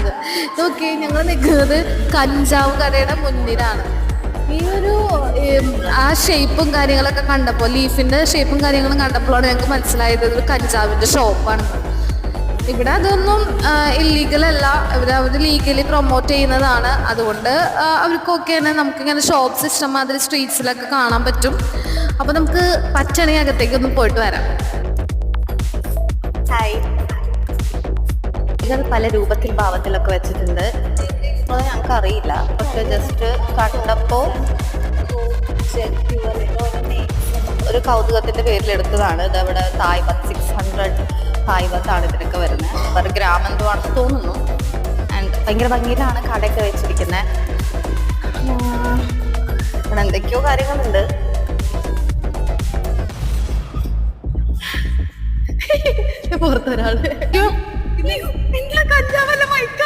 അത്. നോക്കി, ഞങ്ങൾ നിൽക്കുന്നത് കഞ്ചാവ് കടയുടെ മുന്നിലാണ്. ഈ ഒരു ആ ഷേപ്പും കാര്യങ്ങളൊക്കെ കണ്ടപ്പോൾ, ലീഫിന്റെ ഷേപ്പും കാര്യങ്ങളും കണ്ടപ്പോഴാണ് ഞങ്ങൾക്ക് മനസ്സിലായത് ഒരു കഞ്ചാവിന്റെ ഷോപ്പാണ്. ഇവിടെ അതൊന്നും ഇല്ലീഗൽ അല്ല, അവർ ലീഗലി പ്രൊമോട്ട് ചെയ്യുന്നതാണ്. അതുകൊണ്ട് അവർക്കൊക്കെ തന്നെ നമുക്കിങ്ങനെ ഷോപ്സ് ഇഷ്ടംമാതിരി സ്ട്രീറ്റ്സിലൊക്കെ കാണാൻ പറ്റും. അപ്പോൾ നമുക്ക് പച്ചണി അകത്തേക്കൊന്ന് പോയിട്ട് വരാം. ഹായ്, ഇത് പല രൂപത്തിൽ ഭാവത്തിലൊക്കെ വെച്ചിട്ടുണ്ട്. അത് ഞങ്ങൾക്ക് അറിയില്ല, പക്ഷെ ജസ്റ്റ് കണ്ടപ്പോൾ ഒരു കൗതുകത്തിന്റെ പേരിൽ എടുത്തതാണ്. ഇതവിടെ തായ്വത്ത് 600 തായ്വത്താണ് ഇതിനൊക്കെ വരുന്നത്. ഒരു ഗ്രാമം എന്തോ ആണെന്ന് തോന്നുന്നു. ആൻഡ് ഭയങ്കര ഭംഗിയിലാണ് കടയൊക്കെ വെച്ചിരിക്കുന്നത്. ഇവിടെ എന്തൊക്കെയോ കാര്യങ്ങളുണ്ട്. പുറത്തൊരാള്